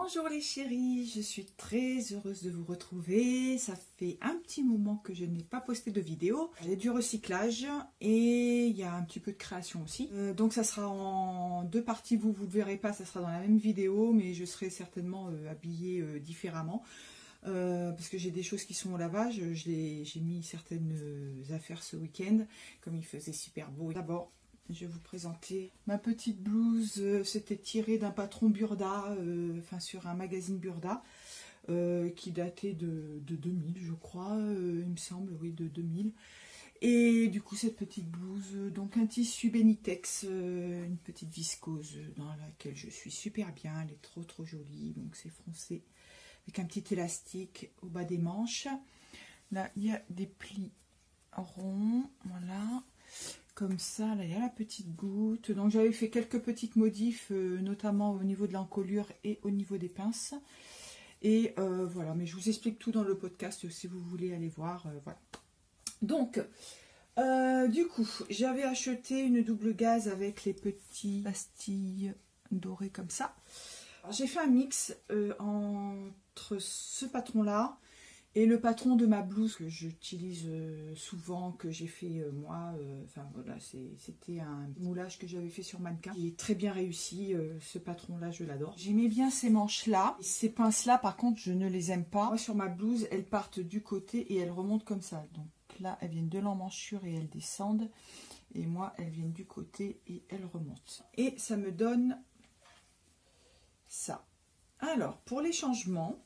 Bonjour les chéris, je suis très heureuse de vous retrouver. Ça fait un petit moment que je n'ai pas posté de vidéo. Il y a du recyclage et il y a un petit peu de création aussi. Donc ça sera en deux parties, vous ne le verrez pas, ça sera dans la même vidéo, mais je serai certainement habillée différemment. Parce que j'ai des choses qui sont au lavage. J'ai mis certaines affaires ce week-end, comme il faisait super beau. D'abord, je vais vous présenter ma petite blouse. C'était tiré d'un patron Burda, enfin sur un magazine Burda, qui datait de 2000, je crois, il me semble, oui, de 2000. Et du coup, cette petite blouse, donc un tissu Benitex, une petite viscose dans laquelle je suis super bien. Elle est trop jolie, donc c'est froncé, avec un petit élastique au bas des manches. Là, il y a des plis ronds, voilà. Comme ça, là il y a la petite goutte. Donc j'avais fait quelques petites modifs, notamment au niveau de l'encolure et au niveau des pinces. Et voilà, mais je vous explique tout dans le podcast si vous voulez aller voir. Voilà. Donc, du coup, j'avais acheté une double gaze avec les petits pastilles dorées comme ça. J'ai fait un mix entre ce patron-là et le patron de ma blouse que j'utilise souvent, que j'ai fait moi. Enfin voilà, c'était un moulage que j'avais fait sur mannequin. Il est très bien réussi, ce patron-là, je l'adore. J'aimais bien ces manches-là. Ces pinces-là, par contre, je ne les aime pas. Moi, sur ma blouse, elles partent du côté et elles remontent comme ça. Donc là, elles viennent de l'emmanchure et elles descendent. Et moi, elles viennent du côté et elles remontent. Et ça me donne ça. Alors, pour les changements,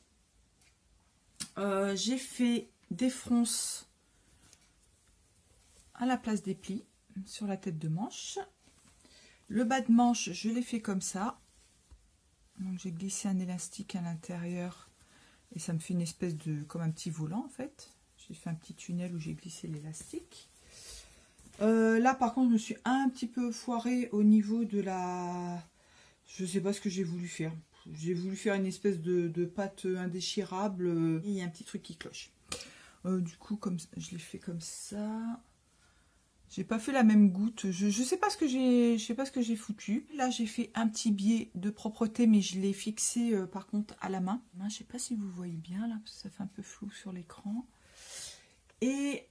j'ai fait des fronces à la place des plis sur la tête de manche. Le bas de manche, je l'ai fait comme ça. Donc j'ai glissé un élastique à l'intérieur et ça me fait une espèce de, comme un petit volant en fait. J'ai fait un petit tunnel où j'ai glissé l'élastique. Là par contre, je me suis un petit peu foirée au niveau de la... Je sais pas ce que j'ai voulu faire. J'ai voulu faire une espèce de pâte indéchirable. Et il y a un petit truc qui cloche. Du coup, comme je l'ai fait comme ça. J'ai pas fait la même goutte. Je sais pas ce que j'ai foutu. Là, j'ai fait un petit biais de propreté, mais je l'ai fixé par contre à la main. Je sais pas si vous voyez bien là, parce que ça fait un peu flou sur l'écran. Et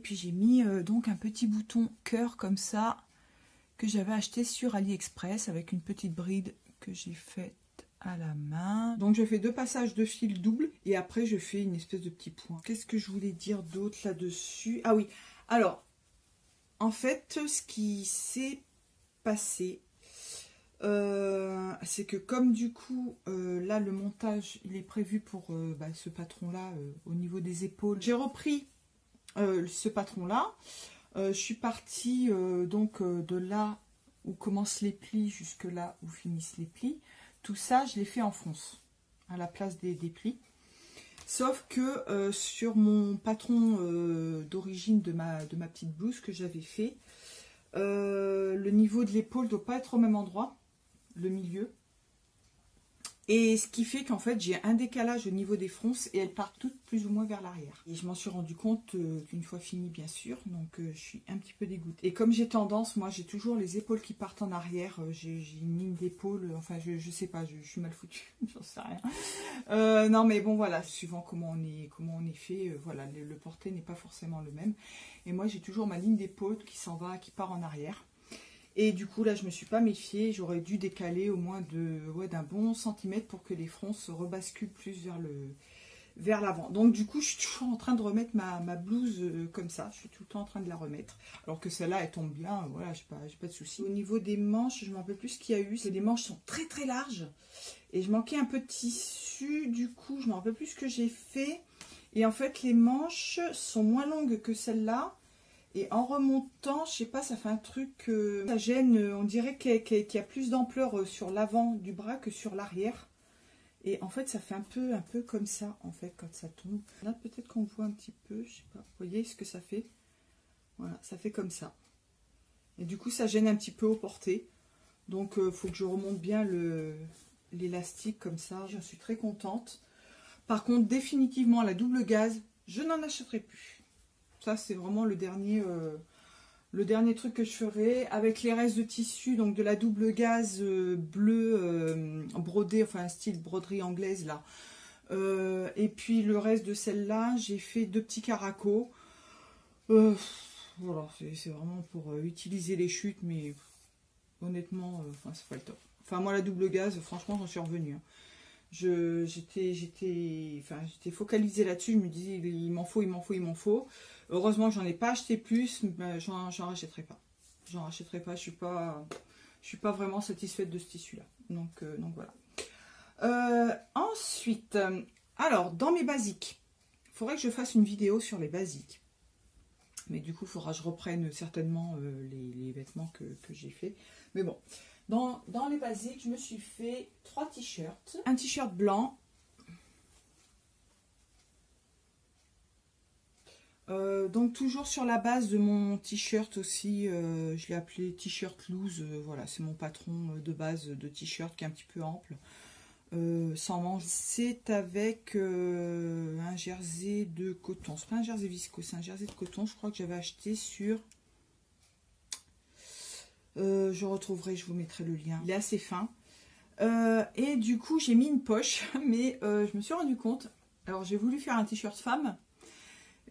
puis j'ai mis donc un petit bouton cœur comme ça que j'avais acheté sur AliExpress avec une petite bride que j'ai faite à la main. Donc je fais deux passages de fil double et après je fais une espèce de petit point. Qu'est-ce que je voulais dire d'autre là-dessus? Ah oui, alors en fait ce qui s'est passé, c'est que comme du coup là le montage il est prévu pour ce patron là au niveau des épaules, j'ai repris ce patron là. Je suis partie donc de là où commencent les plis jusque là où finissent les plis. Tout ça, je l'ai fait en fronce, à la place des plis. Sauf que sur mon patron d'origine de ma petite blouse que j'avais fait, le niveau de l'épaule ne doit pas être au même endroit, le milieu. Et ce qui fait qu'en fait, j'ai un décalage au niveau des fronces et elles partent toutes plus ou moins vers l'arrière. Et je m'en suis rendu compte qu'une fois fini, bien sûr, donc je suis un petit peu dégoûtée. Et comme j'ai tendance, moi j'ai toujours les épaules qui partent en arrière, j'ai une ligne d'épaule, enfin je sais pas, je suis mal foutue, j'en sais rien. Non mais bon voilà, suivant comment on est fait, voilà, le porté n'est pas forcément le même. Et moi j'ai toujours ma ligne d'épaule qui s'en va, qui part en arrière. Et du coup, là, je ne me suis pas méfiée. J'aurais dû décaler au moins d'un bon centimètre pour que les fronces se rebasculent plus vers l'avant. Donc, du coup, je suis toujours en train de remettre ma blouse comme ça. Je suis tout le temps en train de la remettre. Alors que celle-là, elle tombe bien. Voilà, j'ai pas de souci. Au niveau des manches, je ne me rappelle plus ce qu'il y a eu. Les manches sont très larges. Et je manquais un peu de tissu. Du coup, je ne me rappelle plus ce que j'ai fait. Et en fait, les manches sont moins longues que celle-là. Et en remontant, je sais pas, ça fait un truc, ça gêne, on dirait qu'il y a plus d'ampleur sur l'avant du bras que sur l'arrière. Et en fait, ça fait un peu comme ça, en fait, quand ça tombe. Là, peut-être qu'on voit un petit peu, je sais pas, vous voyez ce que ça fait? Voilà, ça fait comme ça. Et du coup, ça gêne un petit peu au porté. Donc, il faut que je remonte bien l'élastique comme ça. J'en suis très contente. Par contre, définitivement, la double gaze, je n'en achèterai plus. Ça, c'est vraiment le dernier le dernier truc que je ferai avec les restes de tissu, donc de la double gaze bleu brodé, enfin un style broderie anglaise là. Et puis le reste de celle-là, j'ai fait 2 petits caracos. Voilà, c'est vraiment pour utiliser les chutes, mais honnêtement, enfin, c'est pas le top. Enfin, moi, la double gaze, franchement, j'en suis revenue. Hein. J'étais focalisée là-dessus. Je me disais, il m'en faut, il m'en faut, il m'en faut. Heureusement que j'en ai pas acheté plus, mais j'en rachèterai pas. J'en rachèterai pas. Je suis pas vraiment satisfaite de ce tissu-là. Donc voilà. Ensuite, alors, dans mes basiques, il faudrait que je fasse une vidéo sur les basiques. Mais du coup, il faudra que je reprenne certainement les vêtements que j'ai fait. Mais bon, dans les basiques, je me suis fait 3 t-shirts. Un t-shirt blanc. Donc toujours sur la base de mon t-shirt aussi, je l'ai appelé t-shirt loose. Voilà, c'est mon patron de base de t-shirt qui est un petit peu ample. Sans manches. C'est avec un jersey de coton. C'est pas un jersey viscose, c'est un jersey de coton. Je crois que j'avais acheté sur... je retrouverai, je vous mettrai le lien. Il est assez fin. Et du coup, j'ai mis une poche, mais je me suis rendu compte... Alors, j'ai voulu faire un t-shirt femme,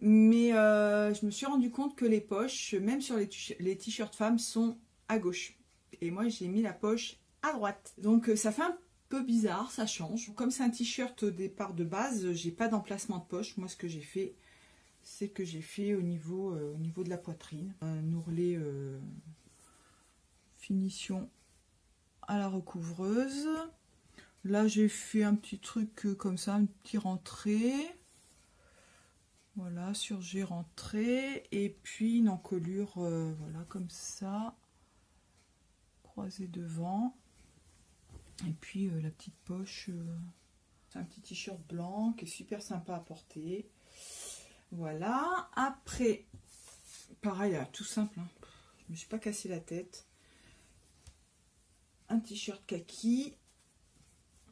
mais je me suis rendu compte que les poches, même sur les t-shirts femmes, sont à gauche. Et moi, j'ai mis la poche à droite. Donc, ça fait un peu bizarre, ça change. Comme c'est un t-shirt au départ de base, j'ai pas d'emplacement de poche. Moi, ce que j'ai fait, c'est que j'ai fait au niveau de la poitrine. Un ourlet finition à la recouvreuse. Là, j'ai fait un petit truc comme ça, un petit rentré. Voilà, sur j'ai rentré. Et puis une encolure, voilà, comme ça. Croisée devant. Et puis la petite poche, c'est un petit t-shirt blanc qui est super sympa à porter. Voilà. Après, pareil, tout simple, hein. Je me suis pas cassé la tête. Un t-shirt kaki.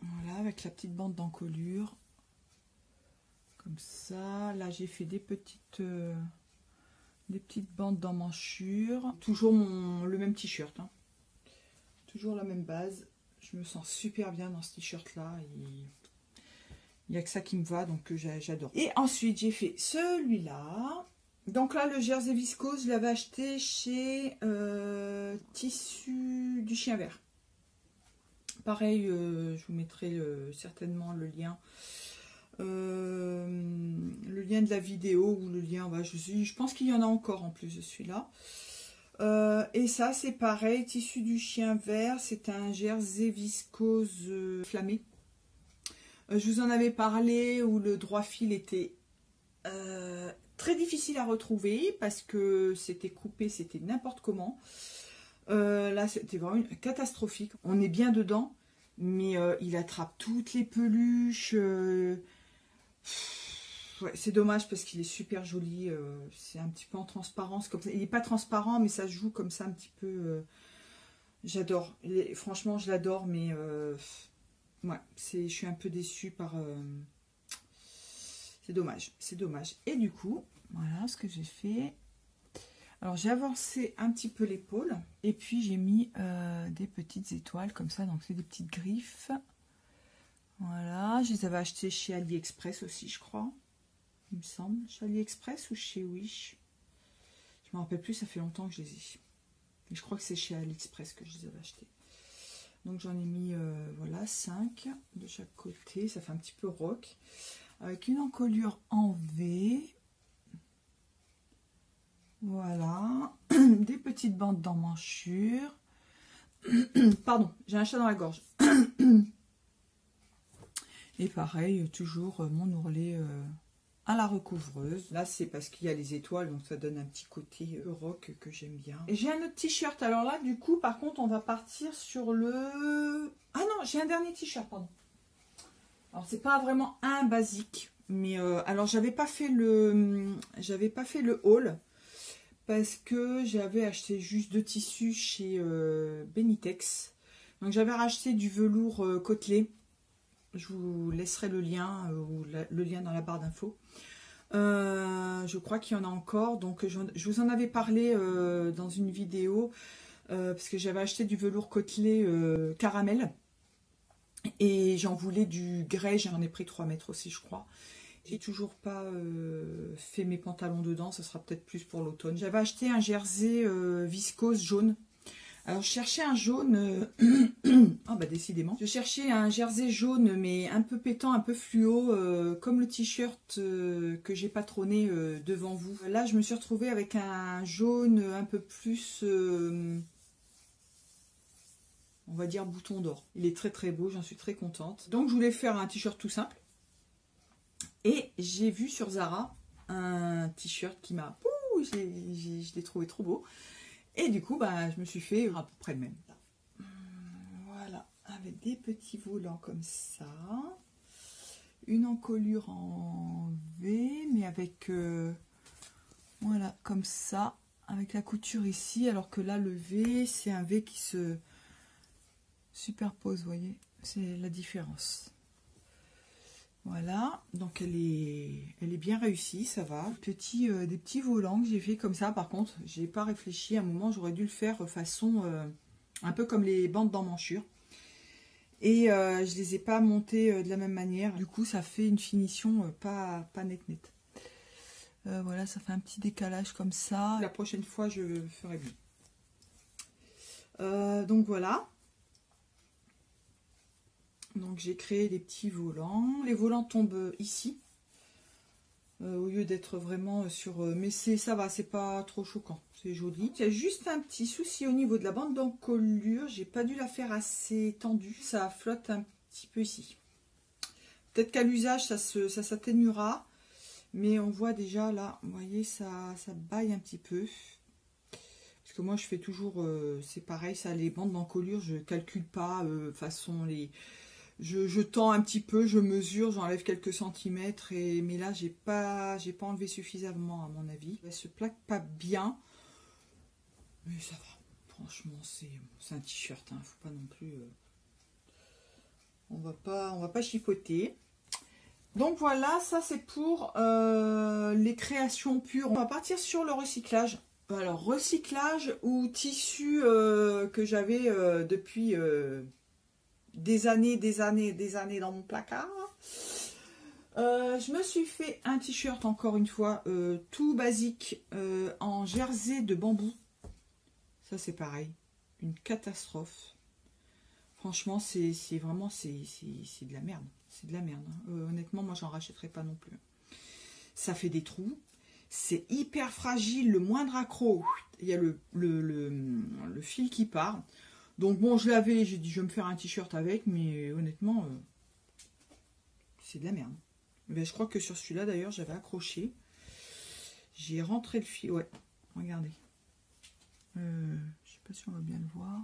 Voilà, avec la petite bande d'encolure. Comme ça. Là, j'ai fait des petites bandes d'emmanchure. Toujours le même t-shirt, hein. Toujours la même base. Je me sens super bien dans ce t-shirt là. Il n'y a que ça qui me va, donc j'adore. Et ensuite, j'ai fait celui-là. Donc là, le jersey viscose, je l'avais acheté chez Tissu du Chien Vert. Pareil, je vous mettrai certainement le lien. Le lien de la vidéo ou le lien, bah, je pense qu'il y en a encore en plus de celui-là. Et ça, c'est pareil, Tissu du Chien Vert, c'est un jersey viscose flammé. Je vous en avais parlé où le droit fil était très difficile à retrouver parce que c'était coupé, c'était n'importe comment. Là, c'était vraiment catastrophique. On est bien dedans, mais il attrape toutes les peluches. Ouais, c'est dommage parce qu'il est super joli. C'est un petit peu en transparence comme ça. Il n'est pas transparent, mais ça se joue comme ça un petit peu. J'adore. Franchement, je l'adore, mais ouais, je suis un peu déçue par. C'est dommage. C'est dommage. Et du coup, voilà ce que j'ai fait. Alors, j'ai avancé un petit peu l'épaule. Et puis, j'ai mis des petites étoiles comme ça. Donc, c'est des petites griffes. Voilà. Je les avais achetées chez AliExpress aussi, je crois. Il me semble, chez AliExpress ou chez Wish. Je ne me rappelle plus, ça fait longtemps que je les ai. Mais je crois que c'est chez AliExpress que je les avais achetés. Donc j'en ai mis, voilà, 5 de chaque côté. Ça fait un petit peu rock. Avec une encolure en V. Voilà. Des petites bandes d'emmanchure. Pardon, j'ai un chat dans la gorge. Et pareil, toujours mon ourlet... à la recouvreuse. Là, c'est parce qu'il y a les étoiles, donc ça donne un petit côté rock que j'aime bien. Et j'ai un autre t-shirt. Alors là, du coup, par contre, on va partir sur le... Ah non, j'ai un dernier t-shirt, pardon. Alors, c'est pas vraiment un basique, mais alors, j'avais pas fait le haul parce que j'avais acheté juste 2 tissus chez Benitex. Donc, j'avais racheté du velours côtelé. Je vous laisserai le lien ou le lien dans la barre d'infos. Je crois qu'il y en a encore. Donc je vous en avais parlé dans une vidéo. Parce que j'avais acheté du velours côtelé caramel. Et j'en voulais du grès. J'en ai pris 3 mètres aussi, je crois. J'ai toujours pas fait mes pantalons dedans. Ça sera peut-être plus pour l'automne. J'avais acheté un jersey viscose jaune. Alors je cherchais un jaune, ah bah décidément, je cherchais un jersey jaune mais un peu pétant, un peu fluo, comme le t-shirt que j'ai patronné devant vous. Là je me suis retrouvée avec un jaune un peu plus, on va dire bouton d'or. Il est très très beau, j'en suis très contente. Donc je voulais faire un t-shirt tout simple. Et j'ai vu sur Zara un t-shirt qui m'a... je l'ai trouvé trop beau. Et du coup, bah, je me suis fait à peu près le même. Voilà, avec des petits volants comme ça. Une encolure en V, mais avec... voilà, comme ça. Avec la couture ici, alors que là, le V, c'est un V qui se superpose, vous voyez. C'est la différence. Voilà, donc elle est bien réussie, ça va. Des petits volants que j'ai fait comme ça, par contre, j'ai pas réfléchi. À un moment, j'aurais dû le faire façon un peu comme les bandes d'emmanchure. Et je les ai pas montés de la même manière. Du coup, ça fait une finition pas net. Voilà, ça fait un petit décalage comme ça. La prochaine fois, je ferai mieux. Donc voilà. Donc j'ai créé des petits volants. Les volants tombent ici. Au lieu d'être vraiment sur... mais ça va, c'est pas trop choquant. C'est joli. Il y a juste un petit souci au niveau de la bande d'encolure. J'ai pas dû la faire assez tendue. Ça flotte un petit peu ici. Peut-être qu'à l'usage, ça s'atténuera. Mais on voit déjà là, vous voyez, ça baille un petit peu. Parce que moi, je fais toujours... c'est pareil, ça, les bandes d'encolure, je calcule pas façon les... Je tends un petit peu, je mesure, j'enlève quelques centimètres, mais là j'ai pas enlevé suffisamment à mon avis. Elle se plaque pas bien, mais ça va. Franchement, c'est un t-shirt, hein, faut pas non plus. On va pas chipoter. Donc voilà, ça c'est pour les créations pures. On va partir sur le recyclage. Alors recyclage ou tissu que j'avais depuis des années dans mon placard. Je me suis fait un t-shirt encore une fois tout basique en jersey de bambou. Ça c'est pareil, une catastrophe. Franchement c'est vraiment c'est de la merde. C'est de la merde. Hein. Honnêtement moi j'en rachèterai pas non plus. Ça fait des trous. C'est hyper fragile, le moindre accro, il y a le fil qui part. Donc bon, je l'avais, j'ai dit je vais me faire un t-shirt avec, mais honnêtement, c'est de la merde. Mais je crois que sur celui-là d'ailleurs, j'avais accroché. J'ai rentré le fil, ouais, regardez. Je sais pas si on va bien le voir.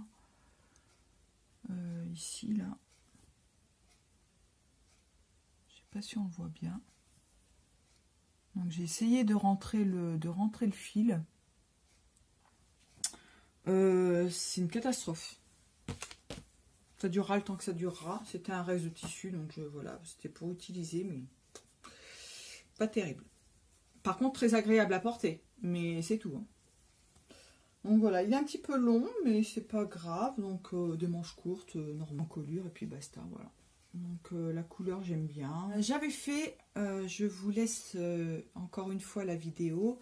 Ici, là. Je sais pas si on le voit bien. Donc j'ai essayé de rentrer le fil. C'est une catastrophe. Ça durera le temps que ça durera. C'était un reste de tissu, donc voilà, c'était pour utiliser, mais pas terrible. Par contre, très agréable à porter, mais c'est tout. Hein. Donc voilà, il est un petit peu long, mais c'est pas grave. Donc des manches courtes, normalement colure, et puis basta, voilà. Donc la couleur, j'aime bien. J'avais fait, je vous laisse encore une fois la vidéo,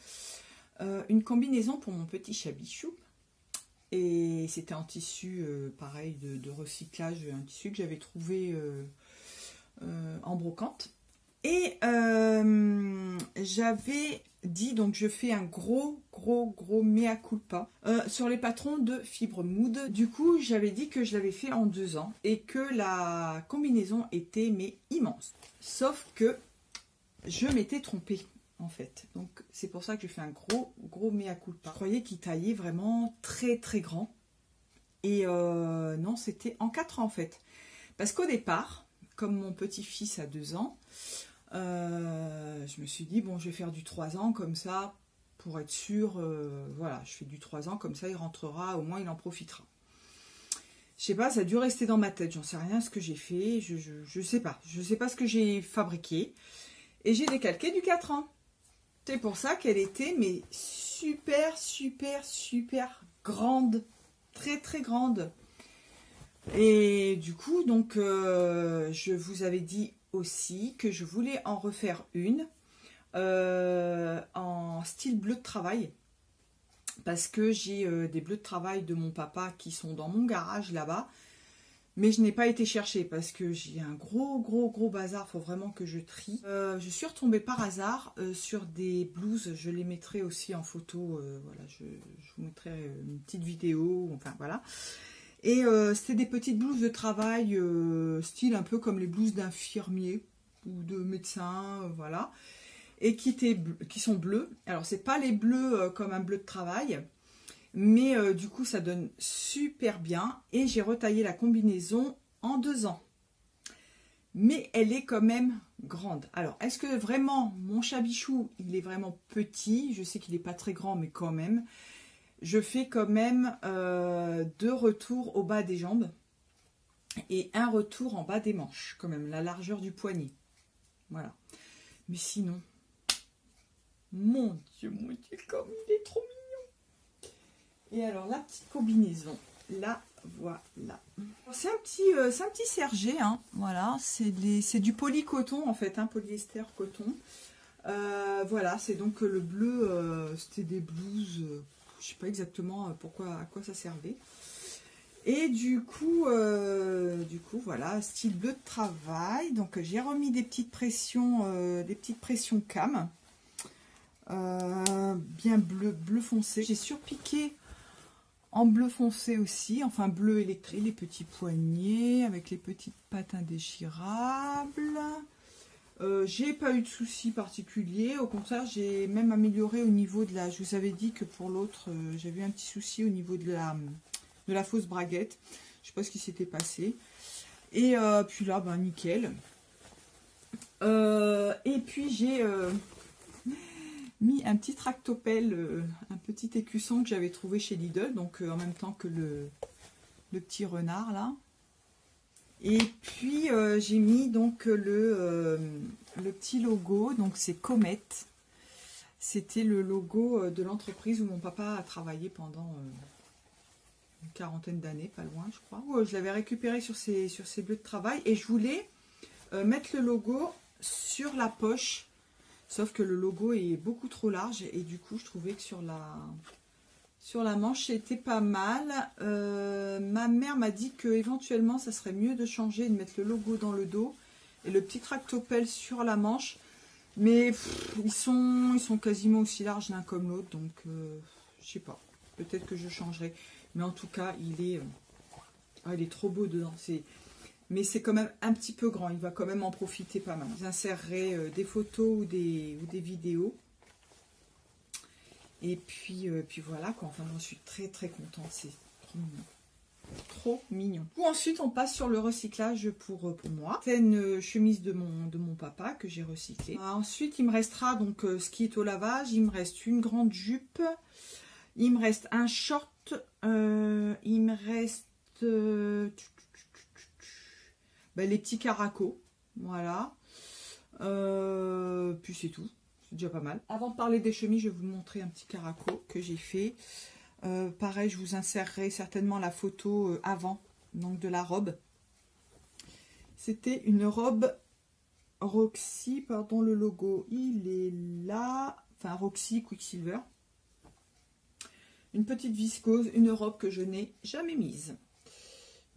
une combinaison pour mon petit chabichou. Et c'était en tissu, pareil, de recyclage, un tissu que j'avais trouvé en brocante. Et j'avais dit, donc je fais un gros mea culpa sur les patrons de Fibre Mood. Du coup, j'avais dit que je l'avais fait en 2 ans et que la combinaison était mais immense. Sauf que je m'étais trompée. En fait, donc c'est pour ça que je fais un gros mea culpa. Je croyais qu'il taillait vraiment très grand et non, c'était en 4 ans en fait, parce qu'au départ, comme mon petit-fils a 2 ans, je me suis dit bon, je vais faire du 3 ans comme ça pour être sûr. Voilà, je fais du 3 ans comme ça, il rentrera, au moins il en profitera. Je sais pas, ça a dû rester dans ma tête, j'en sais rien ce que j'ai fait, je sais pas ce que j'ai fabriqué et j'ai décalqué du 4 ans. C'est pour ça qu'elle était mais super, super, super grande. Très, très grande. Et du coup, donc, je vous avais dit aussi que je voulais en refaire une en style bleu de travail. Parce que j'ai des bleus de travail de mon papa qui sont dans mon garage là-bas. Mais je n'ai pas été chercher parce que j'ai un gros bazar. Il faut vraiment que je trie. Je suis retombée par hasard sur des blouses. Je les mettrai aussi en photo. Voilà, je vous mettrai une petite vidéo. Enfin, voilà. Et c'était des petites blouses de travail, style un peu comme les blouses d'infirmiers ou de médecins, voilà. Et qui sont bleus. Alors, c'est pas les bleus comme un bleu de travail. Mais du coup, ça donne super bien. Et j'ai retaillé la combinaison en 2 ans. Mais elle est quand même grande. Alors, est-ce que vraiment, mon chabichou, il est vraiment petit? Je sais qu'il n'est pas très grand, mais quand même. Je fais quand même 2 retours au bas des jambes. Et un retour en bas des manches, quand même. La largeur du poignet. Voilà. Mais sinon, mon Dieu, comme il est trop mignon. Et alors, la petite combinaison, la voilà. C'est un petit sergé, hein, voilà, c'est du polycoton, en fait, hein, polyester coton. Voilà, c'est donc le bleu, c'était des blouses, je sais pas exactement à quoi ça servait. Et du coup, voilà, style bleu de travail. Donc, j'ai remis des petites pressions cam. Bien bleu foncé. J'ai surpiqué en bleu foncé aussi, enfin bleu électrique, les petits poignets avec les petites pattes indéchirables. J'ai pas eu de soucis particuliers, au contraire j'ai même amélioré au niveau de la... Je vous avais dit que pour l'autre j'avais un petit souci au niveau de la fausse braguette. Je sais pas ce qui s'était passé. Et puis là, ben nickel. Et puis j'ai... mis un petit tractopelle, un petit écusson que j'avais trouvé chez Lidl, donc en même temps que le petit renard là. Et puis j'ai mis donc le petit logo, donc c'est Comet. C'était le logo de l'entreprise où mon papa a travaillé pendant une 40aine d'années, pas loin je crois. Ouais, je l'avais récupéré sur ces bleus de travail et je voulais mettre le logo sur la poche. Sauf que le logo est beaucoup trop large et du coup je trouvais que sur la manche c'était pas mal. Ma mère m'a dit que éventuellement ça serait mieux de changer et de mettre le logo dans le dos et le petit tractopelle sur la manche. Mais ils sont quasiment aussi larges l'un comme l'autre, donc je sais pas. Peut-être que je changerai. Mais en tout cas il est trop beau dedans. Mais c'est quand même un petit peu grand. Il va quand même en profiter pas mal. J'insérerai des photos ou des vidéos. Et puis voilà quoi. Enfin, j'en suis très très contente. C'est trop mignon. Trop mignon. Ou ensuite, on passe sur le recyclage pour moi. C'est une chemise de mon papa que j'ai recyclée. Ensuite, il me restera donc ce qui est au lavage. Il me reste une grande jupe. Il me reste un short. Il me reste... les petits caracos, voilà. Puis c'est tout, c'est déjà pas mal. Avant de parler des chemises, je vais vous montrer un petit caraco que j'ai fait. Pareil, je vous insérerai certainement la photo avant, donc de la robe. C'était une robe Roxy, pardon, le logo, il est là. Enfin, Roxy Quicksilver. Une petite viscose, une robe que je n'ai jamais mise.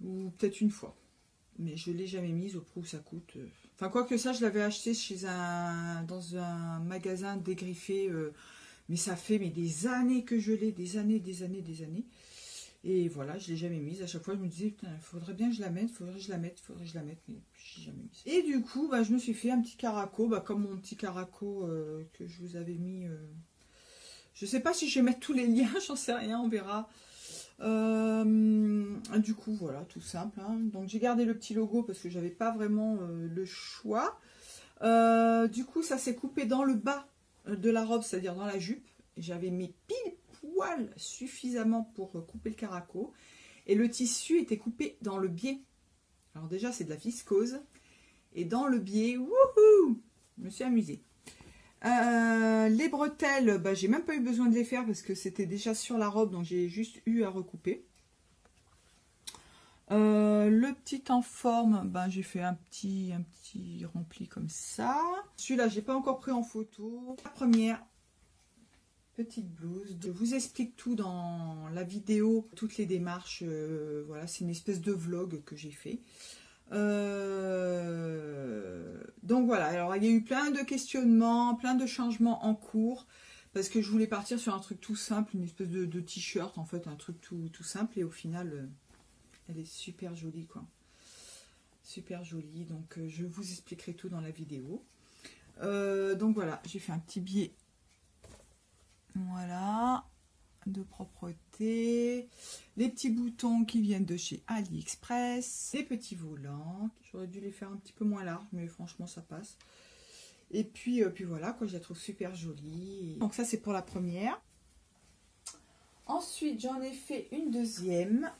Ou peut-être une fois. Mais je ne l'ai jamais mise au prix où ça coûte. Enfin, quoi que ça, je l'avais acheté dans un magasin dégriffé. Mais ça fait des années que je l'ai. Des années. Et voilà, je ne l'ai jamais mise. À chaque fois, je me disais, putain, il faudrait bien que je la mette, Mais je l'ai jamais mise. Et du coup, je me suis fait un petit caraco. Comme mon petit caraco que je vous avais mis. Je ne sais pas si je vais mettre tous les liens. J'en sais rien, on verra. Du coup voilà, tout simple, hein. Donc j'ai gardé le petit logo parce que j'avais pas vraiment le choix. Du coup ça s'est coupé dans le bas de la robe, c'est à dire dans la jupe. J'avais mis pile poil suffisamment pour couper le caraco et le tissu était coupé dans le biais. Alors déjà c'est de la viscose et dans le biais, wouhou, je me suis amusée. Les bretelles, bah, j'ai même pas eu besoin de les faire parce que c'était déjà sur la robe, donc j'ai juste eu à recouper. Le petit en forme, ben, j'ai fait un petit rempli comme ça. Celui-là, j'ai pas encore pris en photo. La première petite blouse. Je vous explique tout dans la vidéo, toutes les démarches. Voilà, c'est une espèce de vlog que j'ai fait. Donc voilà, alors il y a eu plein de questionnements, plein de changements en cours. Parce que je voulais partir sur un truc tout simple, une espèce de t-shirt, en fait, un truc tout simple. Et au final... elle est super jolie, quoi. Super jolie. Donc, je vous expliquerai tout dans la vidéo. Donc, voilà. J'ai fait un petit biais. Voilà. De propreté. Les petits boutons qui viennent de chez AliExpress. Les petits volants. J'aurais dû les faire un petit peu moins larges, mais franchement, ça passe. Et puis voilà, quoi. Je la trouve super jolie. Donc, ça, c'est pour la première. Ensuite, j'en ai fait une deuxième.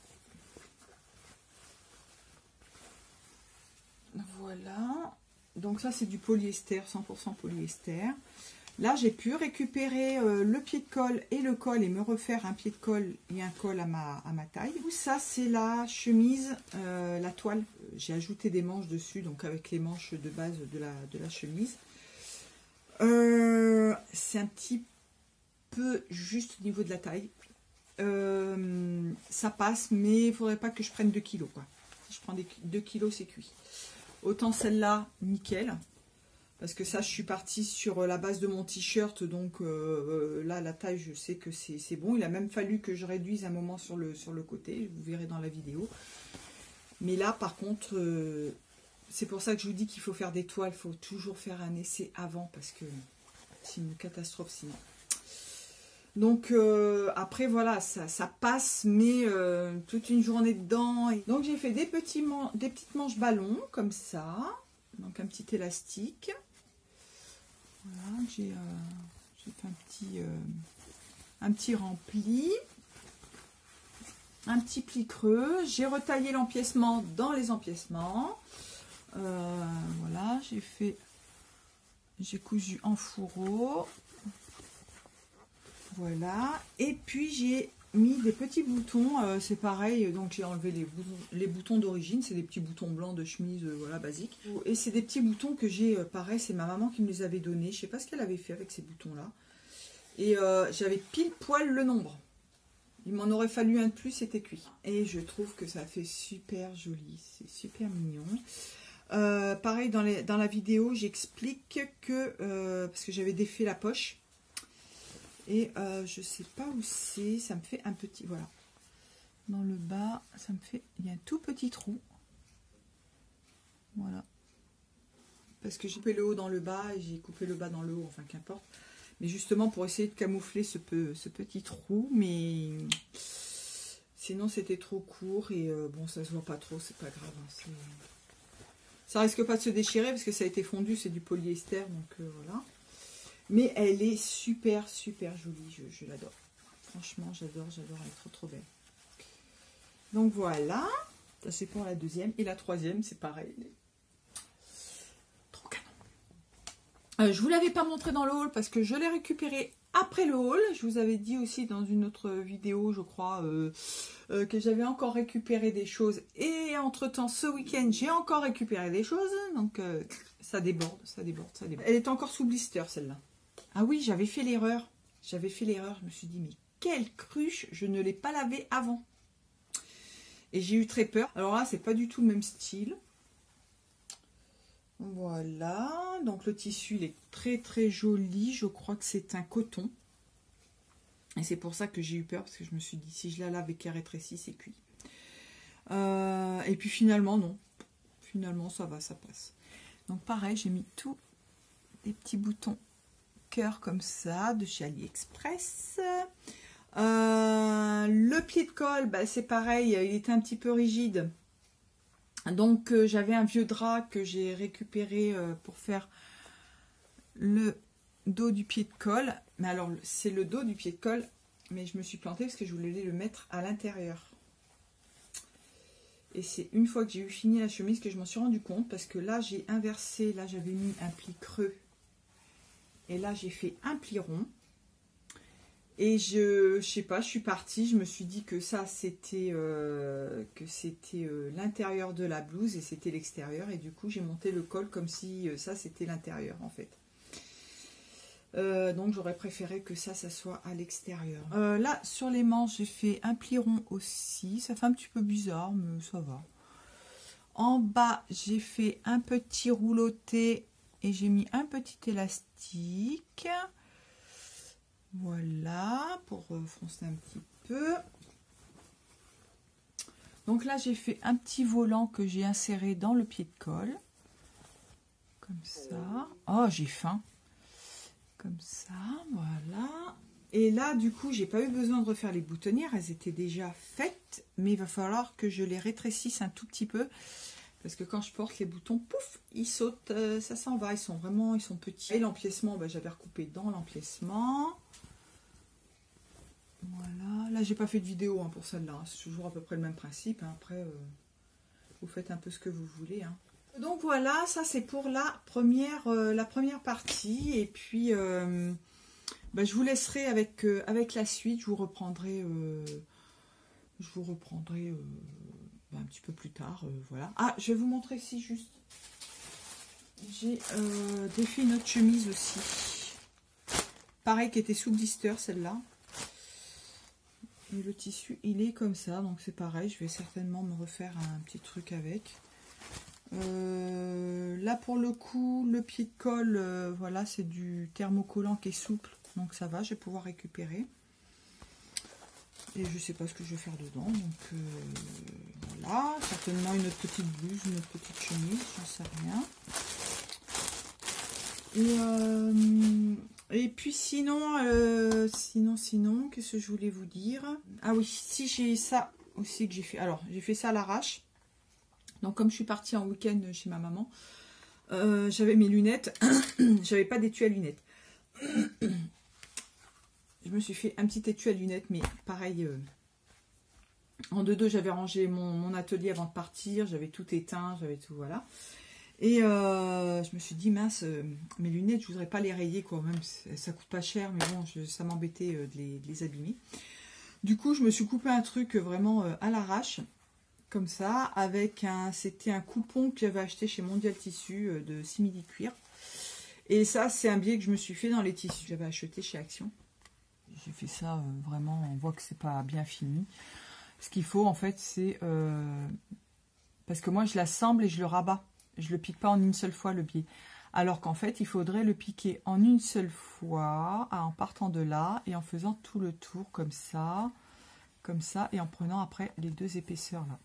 Voilà, donc ça c'est du polyester, 100% polyester. Là j'ai pu récupérer le pied de colle et le col et me refaire un pied de colle et un col à ma taille. Ça c'est la chemise, la toile. J'ai ajouté des manches dessus, donc avec les manches de base de la chemise. C'est un petit peu juste au niveau de la taille. Ça passe, mais il faudrait pas que je prenne 2 kilos, quoi. Si je prends 2 kilos, c'est cuit. Autant celle-là, nickel. Parce que ça, je suis partie sur la base de mon t-shirt. Donc là, la taille, je sais que c'est bon. Il a même fallu que je réduise un moment sur le côté. Vous verrez dans la vidéo. Mais là, par contre, c'est pour ça que je vous dis qu'il faut faire des toiles. Il faut toujours faire un essai avant. Parce que c'est une catastrophe sinon. Donc après voilà, ça passe, mais toute une journée dedans. Donc j'ai fait des petites manches ballons comme ça, donc un petit élastique. Voilà, j'ai fait un petit rempli, un petit pli creux. J'ai retaillé l'empiècement dans les empiècements. Voilà, j'ai cousu en fourreau. Voilà, et puis j'ai mis des petits boutons, c'est pareil, donc j'ai enlevé les boutons d'origine, c'est des petits boutons blancs de chemise, voilà, basique. Et c'est des petits boutons que j'ai, pareil, c'est ma maman qui me les avait donnés, je sais pas ce qu'elle avait fait avec ces boutons-là. Et j'avais pile poil le nombre. Il m'en aurait fallu un de plus, c'était cuit. Et je trouve que ça fait super joli, c'est super mignon. Pareil, dans la vidéo, j'explique que, parce que j'avais défait la poche, et je sais pas où c'est, ça me fait un petit, voilà, dans le bas, ça me fait, il y a un tout petit trou, voilà, parce que j'ai coupé le haut dans le bas et j'ai coupé le bas dans le haut, enfin qu'importe, mais justement pour essayer de camoufler ce petit trou, mais sinon c'était trop court et bon, ça se voit pas trop, c'est pas grave, hein, ça risque pas de se déchirer parce que ça a été fondu, c'est du polyester, donc voilà. Mais elle est super jolie, je l'adore. Franchement, j'adore, elle est trop belle. Donc voilà, ça c'est pour la deuxième. Et la troisième, c'est pareil. Trop canon. Je vous l'avais pas montré dans le haul parce que je l'ai récupéré après le haul. Je vous avais dit aussi dans une autre vidéo, je crois, que j'avais encore récupéré des choses. Et entre-temps, ce week-end, j'ai encore récupéré des choses. Donc ça déborde. Elle est encore sous blister, celle-là. Ah oui, j'avais fait l'erreur. Je me suis dit, mais quelle cruche, je ne l'ai pas lavé avant. Et j'ai eu très peur. Alors là, c'est pas du tout le même style. Voilà. Donc le tissu, il est très joli. Je crois que c'est un coton. Et c'est pour ça que j'ai eu peur, parce que je me suis dit, si je la lave et qu'elle rétrécit, c'est cuit. Et puis finalement, non. Finalement, ça va, ça passe. Donc pareil, j'ai mis tous des petits boutons cœur comme ça de chez AliExpress. Le pied de colle, bah, c'est pareil, il était un petit peu rigide, donc j'avais un vieux drap que j'ai récupéré pour faire le dos du pied de colle. Mais alors c'est le dos du pied de colle, mais je me suis plantée parce que je voulais le mettre à l'intérieur. Et c'est une fois que j'ai eu fini la chemise que je m'en suis rendu compte, parce que là j'ai inversé, là j'avais mis un pli creux Et là, j'ai fait un pli rond. Et je sais pas, je suis partie, je me suis dit que ça c'était l'intérieur de la blouse et c'était l'extérieur. Et du coup, j'ai monté le col comme si ça c'était l'intérieur en fait. Donc j'aurais préféré que ça soit à l'extérieur. Là, sur les manches, j'ai fait un pli rond aussi. Ça fait un petit peu bizarre, mais ça va. En bas, j'ai fait un petit rouloté et j'ai mis un petit élastique. Voilà, pour froncer un petit peu. Donc là, j'ai fait un petit volant que j'ai inséré dans le pied de colle. Comme ça. Oh, j'ai faim. Comme ça, voilà. Et là, du coup, j'ai pas eu besoin de refaire les boutonnières. Elles étaient déjà faites. Mais il va falloir que je les rétrécisse un tout petit peu. Parce que quand je porte les boutons, pouf, ils sautent. Ça s'en va. Ils sont petits. Et l'empiècement, j'avais recoupé dans l'empiècement. Voilà, là j'ai pas fait de vidéo pour celle-là, c'est toujours à peu près le même principe, après vous faites un peu ce que vous voulez. Donc voilà, ça c'est pour la première partie, et puis je vous laisserai avec la suite, je vous reprendrai un petit peu plus tard, voilà. Ah, je vais vous montrer ici juste, j'ai défait une autre chemise aussi, pareil qui était sous blister celle-là. Et le tissu, il est comme ça, donc c'est pareil, je vais certainement me refaire un petit truc avec. Là, pour le coup, le pied de colle, voilà, c'est du thermocollant qui est souple, donc ça va, je vais pouvoir récupérer. Et je sais pas ce que je vais faire dedans, donc voilà, certainement une autre petite blouse, une autre petite chemise, j'en sais rien. Et puis sinon, qu'est-ce que je voulais vous dire? Ah oui, si j'ai ça aussi que j'ai fait. Alors, j'ai fait ça à l'arrache. Donc, comme je suis partie en week-end chez ma maman, j'avais mes lunettes. J'avais pas d'étui à lunettes. Je me suis fait un petit étui à lunettes, mais pareil, en deux, j'avais rangé mon atelier avant de partir. J'avais tout éteint, j'avais tout, voilà. Et je me suis dit, mince, mes lunettes, je voudrais pas les rayer, quoi. Même ça coûte pas cher, mais bon, ça m'embêtait de les abîmer. Du coup, je me suis coupé un truc vraiment à l'arrache, comme ça, avec c'était un coupon que j'avais acheté chez Mondial Tissu de simili cuir. Et ça, c'est un biais que je me suis fait dans les tissus que j'avais acheté chez Action. J'ai fait ça vraiment, on voit que c'est pas bien fini. Ce qu'il faut, en fait, c'est... parce que moi, je l'assemble et je le rabats. Je ne le pique pas en une seule fois le biais. Alors qu'en fait, il faudrait le piquer en une seule fois, en partant de là, et en faisant tout le tour comme ça, et en prenant après les deux épaisseurs là.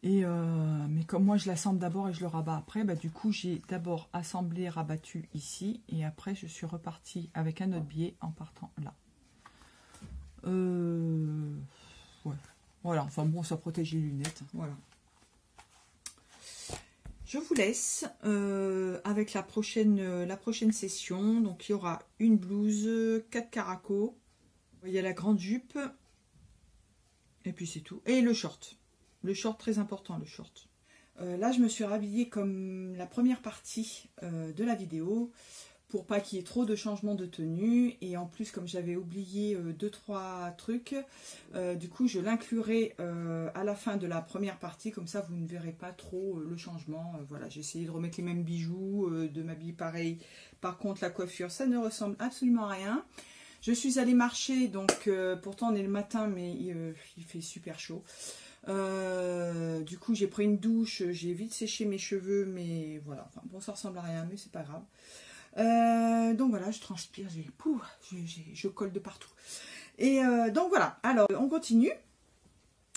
Et mais comme moi, je l'assemble d'abord et je le rabats après, du coup, j'ai d'abord assemblé et rabattu ici, et après, je suis repartie avec un autre biais en partant là. Ouais. Voilà, enfin bon, ça protège les lunettes, voilà. Je vous laisse avec la prochaine session. Donc, il y aura une blouse, 4 caracos. Il y a la grande jupe. Et puis, c'est tout. Et le short. Le short, très important, le short. Là, je me suis rhabillée comme la première partie de la vidéo, pour pas qu'il y ait trop de changements de tenue. Et en plus, comme j'avais oublié 2-3 trucs, du coup je l'inclurai à la fin de la première partie, comme ça vous ne verrez pas trop le changement. Voilà, j'ai essayé de remettre les mêmes bijoux, de m'habiller pareil. Par contre, la coiffure, ça ne ressemble absolument à rien. Je suis allée marcher, donc pourtant on est le matin, mais il fait super chaud. Du coup j'ai pris une douche, j'ai vite séché mes cheveux, mais voilà, enfin, bon, ça ressemble à rien, mais c'est pas grave. Donc voilà, je transpire, je colle de partout. Et donc voilà, alors on continue.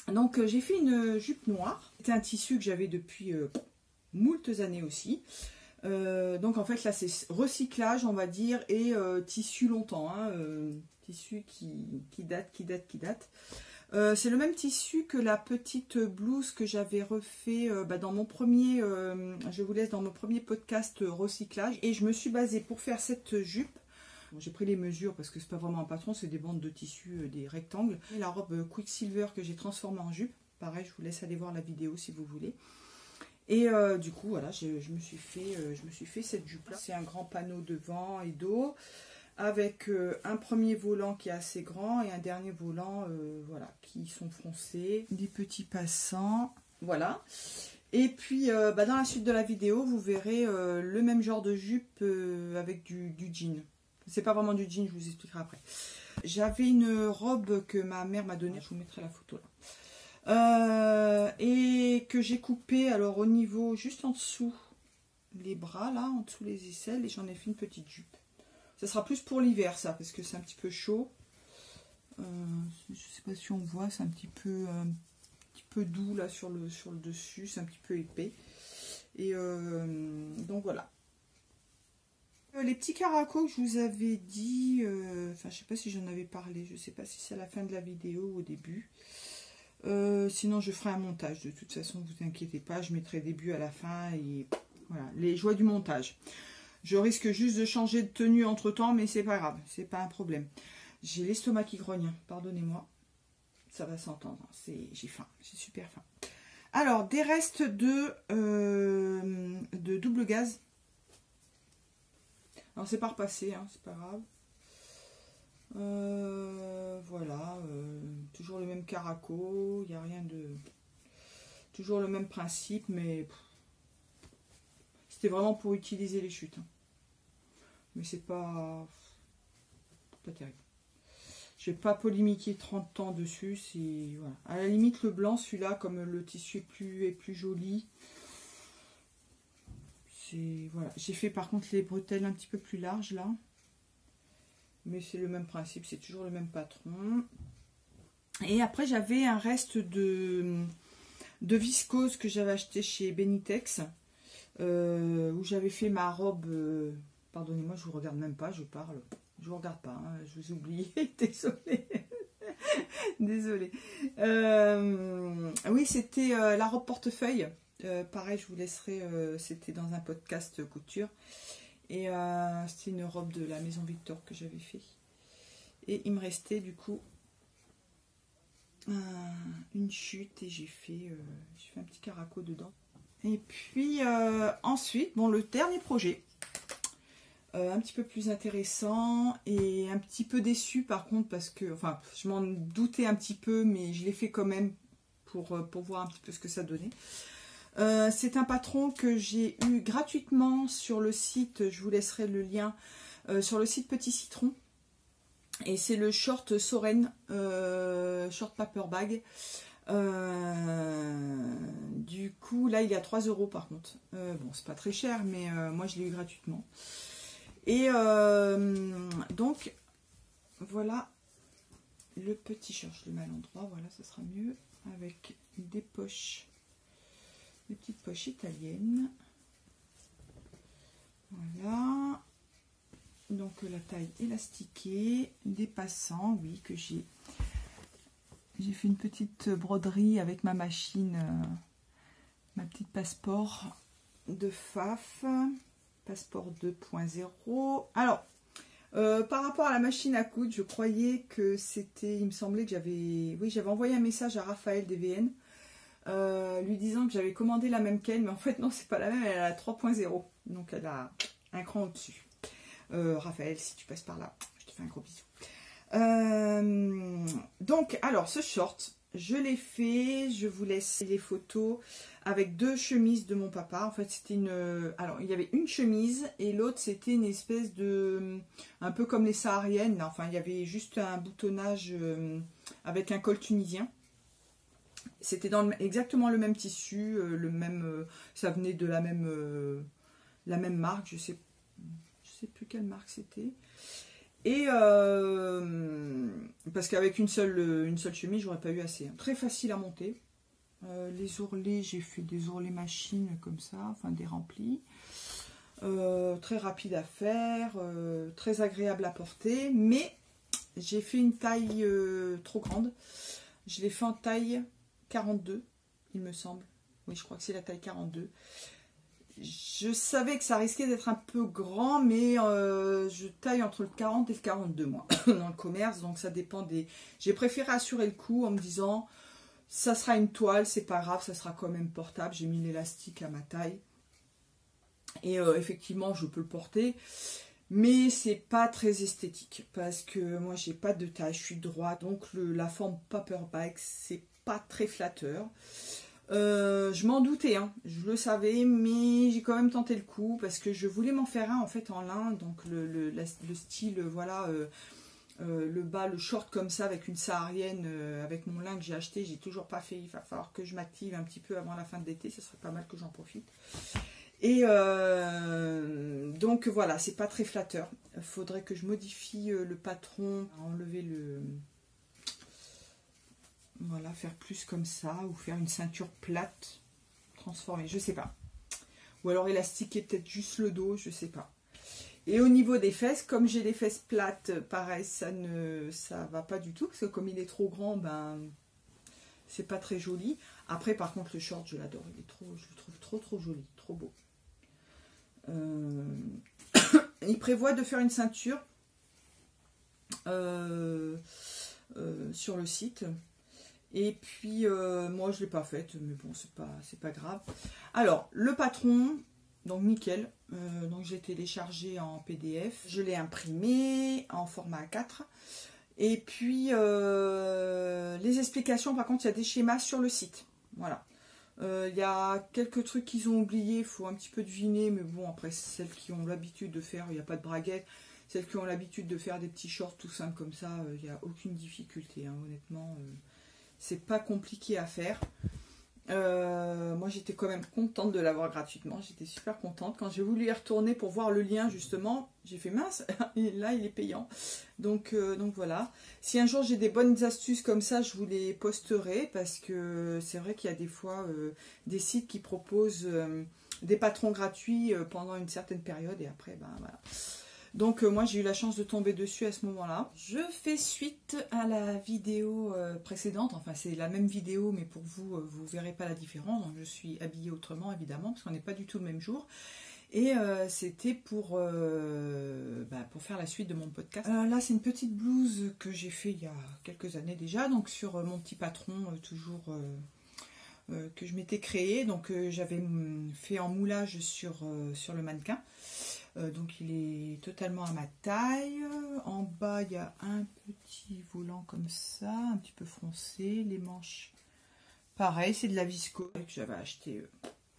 Donc j'ai fait une jupe noire. C'était un tissu que j'avais depuis moultes années aussi. Donc en fait là c'est recyclage, on va dire, et tissu longtemps, tissu qui date. C'est le même tissu que la petite blouse que j'avais refait dans mon premier, je vous laisse dans mon premier podcast recyclage. Et je me suis basée pour faire cette jupe. Bon, j'ai pris les mesures parce que c'est pas vraiment un patron, c'est des bandes de tissu, des rectangles. Et la robe Quicksilver que j'ai transformée en jupe. Pareil, je vous laisse aller voir la vidéo si vous voulez. Et du coup, voilà, je me suis fait cette jupe-là. C'est un grand panneau de vent et d'eau, avec un premier volant qui est assez grand et un dernier volant, voilà, qui sont froncés. Des petits passants, voilà. Et puis, dans la suite de la vidéo, vous verrez le même genre de jupe avec du jean. C'est pas vraiment du jean, je vous expliquerai après. J'avais une robe que ma mère m'a donnée, je vous mettrai la photo là. Et que j'ai coupée, alors au niveau, juste en dessous, les bras là, en dessous les aisselles, et j'en ai fait une petite jupe. Ça sera plus pour l'hiver ça, parce que c'est un petit peu chaud. Je sais pas si on voit, c'est un petit peu doux là sur le dessus, c'est un petit peu épais. Et donc voilà. Les petits caracos que je vous avais dit, enfin je sais pas si j'en avais parlé, je sais pas si c'est à la fin de la vidéo ou au début. Sinon je ferai un montage, de toute façon vous inquiétez pas, je mettrai début à la fin et voilà, les joies du montage. Je risque juste de changer de tenue entre temps, mais c'est pas grave, c'est pas un problème. J'ai l'estomac qui grogne, pardonnez-moi, ça va s'entendre, j'ai faim, j'ai super faim. Alors des restes de double gaz. Alors c'est pas repassé, hein, c'est pas grave. Voilà, toujours le même caraco, il n'y a rien de... Toujours le même principe, mais c'était vraiment pour utiliser les chutes. Hein. Mais c'est pas terrible. Je vais pas polémiquer 30 ans dessus, voilà. À la limite le blanc, celui-là, comme le tissu est plus joli. Voilà. J'ai fait par contre les bretelles un petit peu plus larges là. Mais c'est le même principe, c'est toujours le même patron. Et après j'avais un reste de viscose que j'avais acheté chez Benitex. Où j'avais fait ma robe. Pardonnez-moi, je vous regarde même pas, je parle. Je vous regarde pas, hein, je vous oublie. Désolée. Désolée. Oui, c'était la robe portefeuille. Pareil, je vous laisserai, c'était dans un podcast couture. Et c'était une robe de la Maison Victor que j'avais fait. Et il me restait du coup une chute et j'ai fait un petit caraco dedans. Et puis ensuite, bon, le dernier projet, un petit peu plus intéressant et un petit peu déçu par contre parce que, enfin, je m'en doutais un petit peu, mais je l'ai fait quand même pour voir un petit peu ce que ça donnait. C'est un patron que j'ai eu gratuitement sur le site, je vous laisserai le lien, sur le site Petit Citron. Et c'est le short Soren, short paper bag. Du coup, là, il est à 3 € par contre. Bon, c'est pas très cher, mais moi, je l'ai eu gratuitement. Et donc, voilà le petit short. Je le mets à l'endroit, voilà, ça sera mieux. Avec des poches. Des petites poches italiennes. Voilà. Donc la taille élastiquée. Des passants, oui, que j'ai. J'ai fait une petite broderie avec ma machine. Ma petite passeport de Faf. Passeport 2.0. Alors, par rapport à la machine à coudre, je croyais que c'était... Il me semblait que j'avais... Oui, j'avais envoyé un message à Raphaël DVN. Lui disant que j'avais commandé la même qu'elle, mais en fait non, c'est pas la même, elle est à la 3.0, donc elle a un cran au-dessus. Raphaël, si tu passes par là, je te fais un gros bisou. Donc alors ce short, je l'ai fait, je vous laisse les photos avec deux chemises de mon papa. En fait c'était alors il y avait une chemise et l'autre c'était une espèce de, un peu comme les sahariennes, enfin il y avait juste un boutonnage avec un col tunisien. C'était dans exactement le même tissu, ça venait de la même marque, je sais plus quelle marque c'était. Et parce qu'avec une seule chemise, j'aurais pas eu assez. Très facile à monter. Les ourlets, j'ai fait des ourlets machine comme ça, enfin des remplis. Très rapide à faire, très agréable à porter. Mais j'ai fait une taille trop grande. Je l'ai fait en taille 42, il me semble. Oui, je crois que c'est la taille 42. Je savais que ça risquait d'être un peu grand, mais je taille entre le 40 et le 42, moi, dans le commerce. Donc ça dépend des... J'ai préféré assurer le coup en me disant, Ça sera une toile, c'est pas grave, ça sera quand même portable. J'ai mis l'élastique à ma taille. Et effectivement, je peux le porter. Mais c'est pas très esthétique. Parce que moi, j'ai pas de taille, je suis droite. Donc la forme paperback, c'est pas très flatteur. Je m'en doutais, hein, je le savais, mais j'ai quand même tenté le coup. Parce que je voulais m'en faire un en fait en lin. Donc le style, voilà... le bas, le short comme ça avec une saharienne, avec mon lin que j'ai acheté, j'ai toujours pas fait. Il va falloir que je m'active un petit peu avant la fin de l'été, ça serait pas mal que j'en profite. Et donc voilà, c'est pas très flatteur. Il faudrait que je modifie le patron, enlever le... Voilà, faire plus comme ça, ou faire une ceinture plate, transformée, je sais pas. Ou alors élastiquer peut-être juste le dos, je sais pas. Et au niveau des fesses, comme j'ai les fesses plates, pareil, ça va pas du tout. Parce que comme il est trop grand, ben c'est pas très joli. Après, par contre, le short, je l'adore. Je le trouve trop joli, trop beau. Il prévoit de faire une ceinture sur le site. Et puis, moi, je ne l'ai pas faite. Mais bon, c'est pas grave. Alors, le patron... Donc nickel, donc j'ai téléchargé en PDF, je l'ai imprimé en format A4. Et puis les explications, par contre il y a des schémas sur le site. Voilà. Il y a quelques trucs qu'ils ont oubliés, il faut un petit peu deviner, mais bon après celles qui ont l'habitude de faire, il n'y a pas de braguette, celles qui ont l'habitude de faire des petits shorts tout simples comme ça, il n'y a aucune difficulté, hein, honnêtement, c'est pas compliqué à faire. Moi j'étais quand même contente de l'avoir gratuitement, j'étais super contente. Quand j'ai voulu y retourner pour voir le lien justement, j'ai fait mince, et là il est payant. Donc voilà, si un jour j'ai des bonnes astuces comme ça, je vous les posterai, parce que c'est vrai qu'il y a des fois des sites qui proposent des patrons gratuits pendant une certaine période, et après ben voilà. Donc moi j'ai eu la chance de tomber dessus à ce moment-là. Je fais suite à la vidéo précédente, enfin c'est la même vidéo mais pour vous, vous verrez pas la différence. Donc je suis habillée autrement évidemment parce qu'on n'est pas du tout le même jour. Et c'était pour faire la suite de mon podcast. Là c'est une petite blouse que j'ai fait il y a quelques années déjà, donc sur mon petit patron toujours... que je m'étais créé, donc j'avais fait en moulage sur le mannequin. Donc il est totalement à ma taille. En bas il y a un petit volant comme ça, un petit peu froncé. Les manches, pareil, c'est de la viscose que j'avais acheté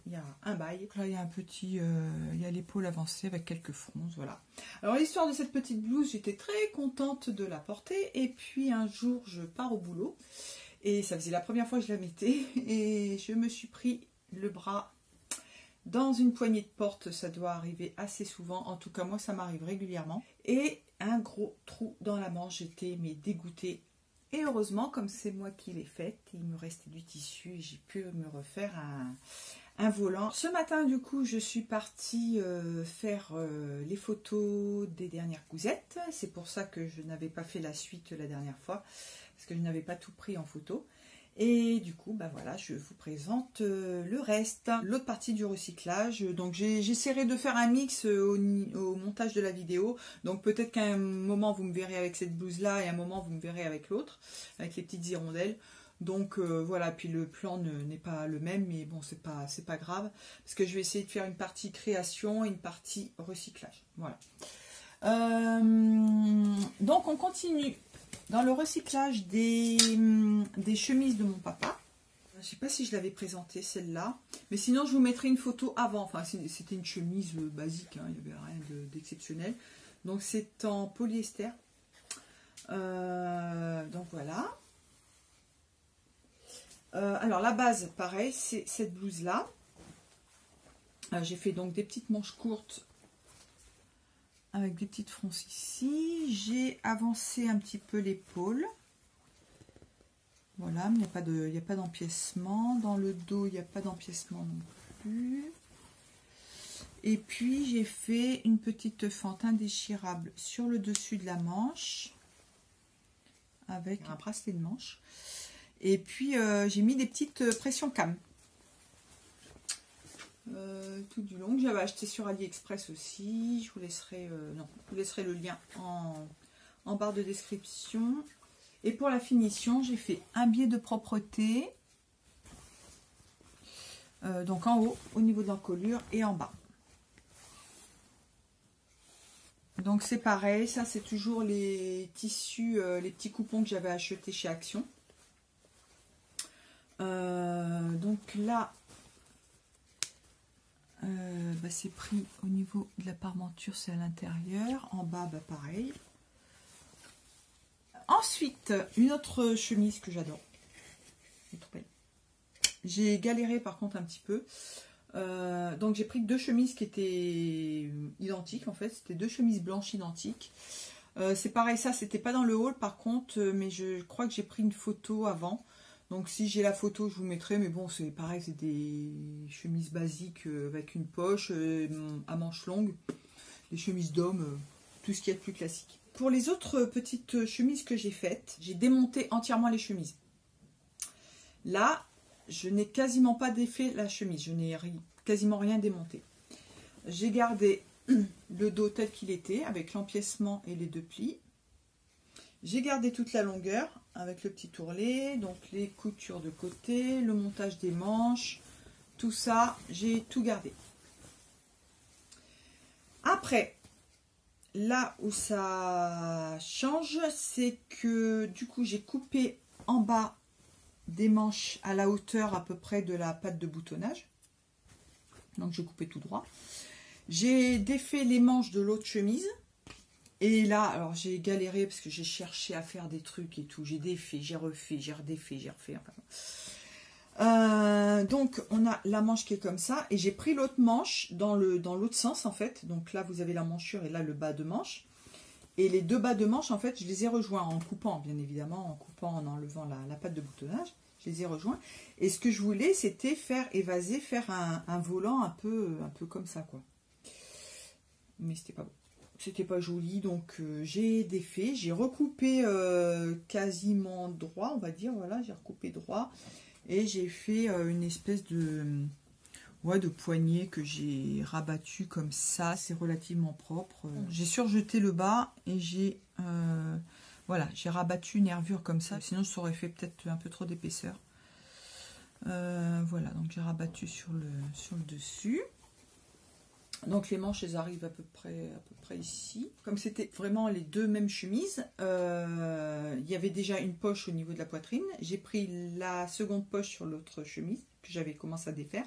il y a un bail. Là il y a un petit, il y a l'épaule avancée avec quelques fronces, voilà. Alors l'histoire de cette petite blouse, j'étais très contente de la porter. Et puis un jour je pars au boulot et ça faisait la première fois que je la mettais et je me suis pris le bras dans une poignée de porte. Ça doit arriver assez souvent, en tout cas moi ça m'arrive régulièrement, et un gros trou dans la manche. J'étais mais dégoûtée, et heureusement comme c'est moi qui l'ai faite, il me restait du tissu et j'ai pu me refaire un volant. Ce matin du coup je suis partie faire les photos des dernières cousettes. C'est pour ça que je n'avais pas fait la suite la dernière fois, parce que je n'avais pas tout pris en photo. Et du coup, bah voilà, je vous présente le reste, l'autre partie du recyclage. Donc j'essaierai de faire un mix au montage de la vidéo. Donc peut-être qu'à un moment vous me verrez avec cette blouse là et à un moment vous me verrez avec l'autre, avec les petites hirondelles. Donc voilà, puis le plan n'est pas le même, mais bon c'est pas grave, parce que je vais essayer de faire une partie création et une partie recyclage. Voilà. Donc on continue dans le recyclage des chemises de mon papa. Je ne sais pas si je l'avais présentée celle-là, mais sinon je vous mettrai une photo avant. Enfin c'était une chemise basique, hein, il n'y avait rien d'exceptionnel. Donc c'est en polyester. Donc voilà. Alors la base pareil, c'est cette blouse là. J'ai fait donc des petites manches courtes avec des petites fronces ici. J'ai avancé un petit peu l'épaule. Voilà, mais il n'y a pas d'empiècement. Dans le dos, il n'y a pas d'empiècement non plus. Et puis, j'ai fait une petite fente indéchirable sur le dessus de la manche, avec un bracelet de manche. Et puis, j'ai mis des petites pressions cam. Tout du long, que j'avais acheté sur AliExpress aussi. Je vous laisserai le lien en barre de description. Et pour la finition, j'ai fait un biais de propreté. Donc en haut, au niveau de l'encolure, et en bas. Donc c'est pareil, ça c'est toujours les tissus, les petits coupons que j'avais achetés chez Action. Donc là, c'est pris au niveau de la parmenture, c'est à l'intérieur. En bas, pareil. Ensuite, une autre chemise que j'adore. J'ai galéré par contre un petit peu. Donc j'ai pris deux chemises qui étaient identiques en fait. C'était deux chemises blanches identiques. C'est pareil, ça c'était pas dans le haul par contre, mais je crois que j'ai pris une photo avant. Donc si j'ai la photo je vous mettrai, mais bon c'est pareil, c'est des chemises basiques avec une poche à manches longues. Des chemises d'homme, tout ce qu'il y a de plus classique. Pour les autres petites chemises que j'ai faites, j'ai démonté entièrement les chemises. Là, je n'ai quasiment pas défait la chemise, je n'ai quasiment rien démonté. J'ai gardé le dos tel qu'il était, avec l'empiècement et les deux plis. J'ai gardé toute la longueur, avec le petit ourlet, donc les coutures de côté, le montage des manches, tout ça, j'ai tout gardé. Après, là où ça change, c'est que du coup, j'ai coupé en bas des manches à la hauteur à peu près de la patte de boutonnage. Donc j'ai coupé tout droit. J'ai défait les manches de l'autre chemise. Et là, alors j'ai galéré parce que j'ai cherché à faire des trucs et tout. J'ai défait, j'ai refait, j'ai redéfait, j'ai refait. Enfin. Donc on a la manche qui est comme ça. Et j'ai pris l'autre manche dans l'autre sens en fait. Donc là vous avez la manchure et là le bas de manche. Et les deux bas de manche, en fait, je les ai rejoints en coupant, bien évidemment, en coupant, en enlevant la patte de boutonnage. Je les ai rejoints. Et ce que je voulais, c'était faire évaser, faire un volant un peu comme ça, quoi. Mais c'était pas beau. C'était pas joli, donc j'ai défait. J'ai recoupé quasiment droit, on va dire. Voilà, j'ai recoupé droit. Et j'ai fait une espèce de poignée que j'ai rabattu comme ça, c'est relativement propre. J'ai surjeté le bas et j'ai j'ai rabattu une nervure comme ça, sinon ça aurait fait peut-être un peu trop d'épaisseur. Voilà, donc j'ai rabattu sur le dessus. Donc les manches elles arrivent à peu près ici. Comme c'était vraiment les deux mêmes chemises, il y avait déjà une poche au niveau de la poitrine. J'ai pris la seconde poche sur l'autre chemise que j'avais commencé à défaire,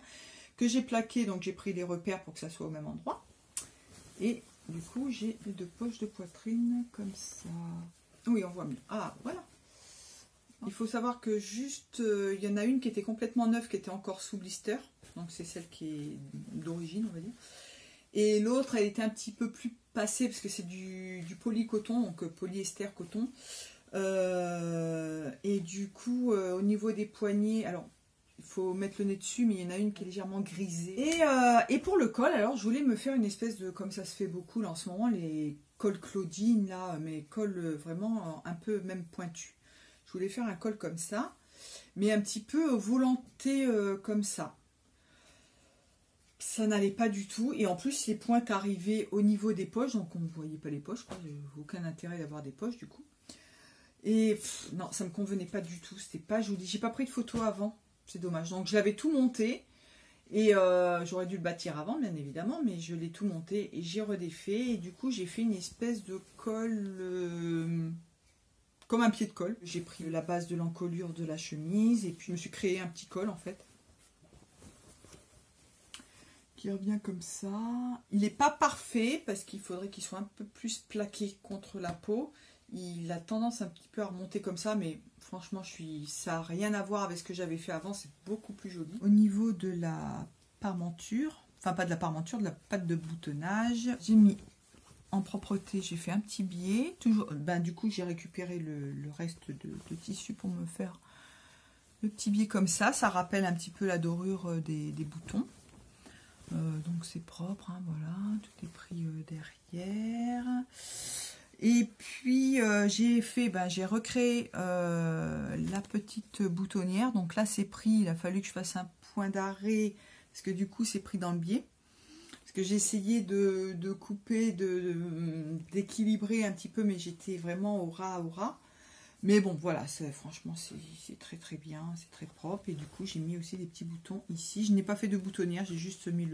que j'ai plaqué, donc j'ai pris les repères pour que ça soit au même endroit. Et du coup, j'ai les deux poches de poitrine comme ça. Oui, on voit mieux. Ah, voilà. Il faut savoir que juste, il y en a une qui était complètement neuve, qui était encore sous blister. Donc c'est celle qui est d'origine, on va dire. Et l'autre, elle était un petit peu plus passée, parce que c'est du polycoton, donc polyester coton. Et du coup, au niveau des poignets, alors... il faut mettre le nez dessus, mais il y en a une qui est légèrement grisée. Et pour le col, alors je voulais me faire une espèce de, comme ça se fait beaucoup là en ce moment, les cols Claudine là, mais cols vraiment un peu même pointus. Je voulais faire un col comme ça, mais un petit peu volanté comme ça. Ça n'allait pas du tout, et en plus les pointes arrivaient au niveau des poches, donc on ne voyait pas les poches, aucun intérêt d'avoir des poches du coup. Et non, ça me convenait pas du tout, c'était pas joli. J'ai pas pris de photo avant. C'est dommage. Donc je l'avais tout monté et j'aurais dû le bâtir avant bien évidemment, mais je l'ai tout monté et j'ai redéfait et du coup j'ai fait une espèce de col comme un pied de col. J'ai pris la base de l'encolure de la chemise et puis je me suis créé un petit col en fait qui revient comme ça. Il n'est pas parfait parce qu'il faudrait qu'il soit un peu plus plaqué contre la peau. Il a tendance un petit peu à remonter comme ça, mais franchement, ça n'a rien à voir avec ce que j'avais fait avant, c'est beaucoup plus joli. Au niveau de la parmenture, enfin pas de la parmenture, de la patte de boutonnage, j'ai mis en propreté, j'ai fait un petit biais. Toujours, du coup, j'ai récupéré le reste de tissu pour me faire le petit biais comme ça. Ça rappelle un petit peu la dorure des boutons. Donc c'est propre, hein, voilà, tout est pris derrière. Et puis j'ai recréé la petite boutonnière. Donc là c'est pris, il a fallu que je fasse un point d'arrêt parce que du coup c'est pris dans le biais. Parce que j'ai essayé de couper, d'équilibrer un petit peu, mais j'étais vraiment au ras. Mais bon, voilà, franchement, c'est très très bien, c'est très propre. Et du coup, j'ai mis aussi des petits boutons ici. Je n'ai pas fait de boutonnière, j'ai juste mis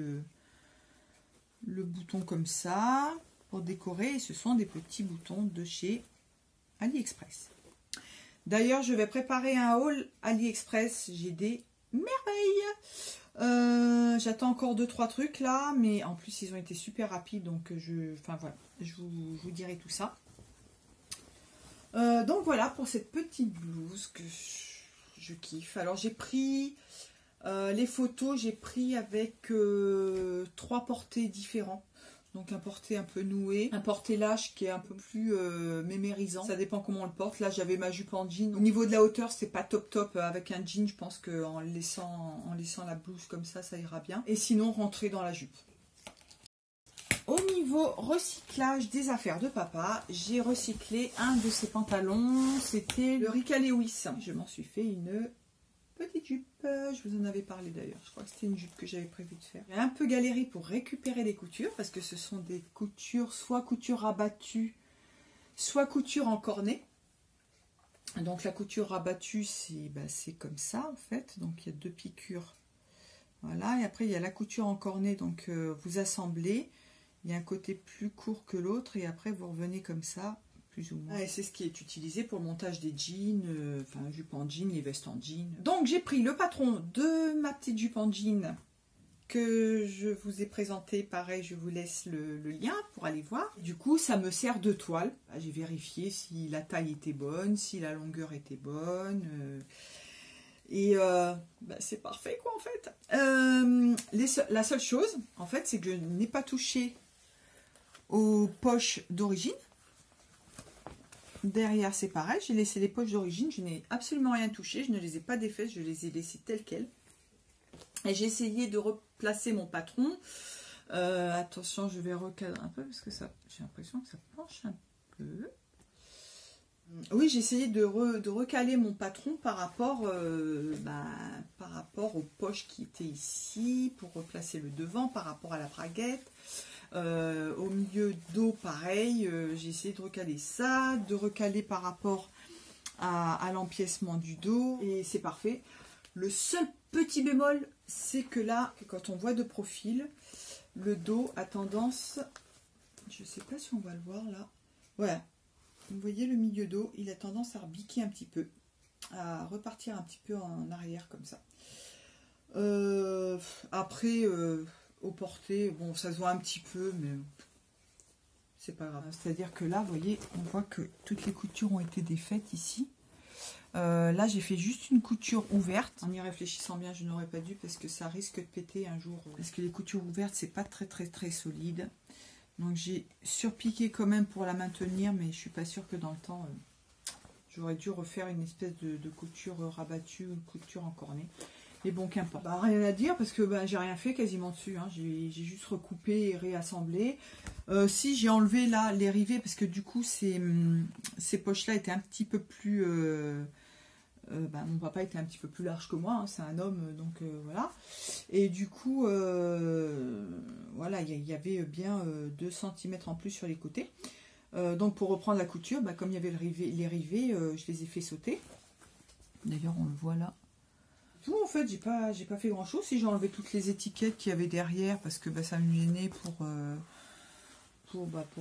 le bouton comme ça pour décorer. Et ce sont des petits boutons de chez AliExpress. D'ailleurs, je vais préparer un haul AliExpress. J'ai des merveilles. J'attends encore 2-3 trucs là, mais en plus, ils ont été super rapides. Donc, enfin voilà, je vous dirai tout ça. Donc voilà pour cette petite blouse que je kiffe. Alors j'ai pris les photos, j'ai pris avec 3 portés différents. Donc un porté un peu noué, un porté lâche qui est un peu plus mémérisant. Ça dépend comment on le porte. Là j'avais ma jupe en jean. Au niveau de la hauteur c'est pas top. Avec un jean je pense qu'en laissant la blouse comme ça ira bien. Et sinon rentrer dans la jupe. Au niveau recyclage des affaires de papa, j'ai recyclé un de ses pantalons, c'était le Ricka Lewis. Je m'en suis fait une petite jupe, je vous en avais parlé d'ailleurs, je crois que c'était une jupe que j'avais prévu de faire. J'ai un peu galéré pour récupérer les coutures, parce que ce sont des coutures, soit couture rabattue, soit couture en cornet. Donc la couture rabattue, c'est comme ça en fait, donc il y a 2 piqûres. Voilà, et après il y a la couture en cornet, donc vous assemblez. Il y a un côté plus court que l'autre et après vous revenez comme ça, plus ou moins. Et c'est ce qui est utilisé pour le montage des jeans, enfin jupe en jean, les vestes en jean. Donc j'ai pris le patron de ma petite jupe en jean que je vous ai présenté. Pareil, je vous laisse le lien pour aller voir. Du coup, ça me sert de toile. J'ai vérifié si la taille était bonne, si la longueur était bonne. C'est parfait quoi en fait. La seule chose en fait c'est que je n'ai pas touché aux poches d'origine. Derrière c'est pareil, j'ai laissé les poches d'origine, je n'ai absolument rien touché, je ne les ai pas défaites, je les ai laissées telles quelles. Et j'ai essayé de replacer mon patron. Attention, je vais recadrer un peu parce que ça, j'ai l'impression que ça penche un peu. Oui, j'ai essayé de recaler mon patron par rapport aux poches qui étaient ici, pour replacer le devant, par rapport à la braguette. Au milieu dos, pareil, j'ai essayé de recaler ça, de recaler par rapport à l'empiècement du dos, et c'est parfait. Le seul petit bémol, c'est que là, quand on voit de profil, le dos a tendance, je ne sais pas si on va le voir là, voilà. Vous voyez le milieu dos, il a tendance à rebiquer un petit peu, à repartir un petit peu en arrière comme ça. Après, au porté, bon, ça se voit un petit peu, mais c'est pas grave. C'est-à-dire que là, vous voyez, on voit que toutes les coutures ont été défaites ici. Là, j'ai fait juste une couture ouverte. En y réfléchissant bien, je n'aurais pas dû parce que ça risque de péter un jour. Parce que les coutures ouvertes, c'est pas très solide. Donc j'ai surpiqué quand même pour la maintenir, mais je suis pas sûre que dans le temps, j'aurais dû refaire une espèce de couture rabattue ou une couture en cornet. Mais bon, qu'importe. Bah, rien à dire parce que j'ai rien fait quasiment dessus. Hein. J'ai juste recoupé et réassemblé. Si j'ai enlevé là les rivets parce que du coup ces poches-là étaient un petit peu plus... mon papa était un petit peu plus large que moi, hein, c'est un homme, donc voilà. Et du coup, voilà, il y avait bien 2 cm en plus sur les côtés. Donc pour reprendre la couture, comme il y avait les rivets, je les ai fait sauter. D'ailleurs, on le voit là. Tout en fait, j'ai pas fait grand chose. Si j'ai enlevé toutes les étiquettes qu'il y avait derrière, parce que ça me gênait pour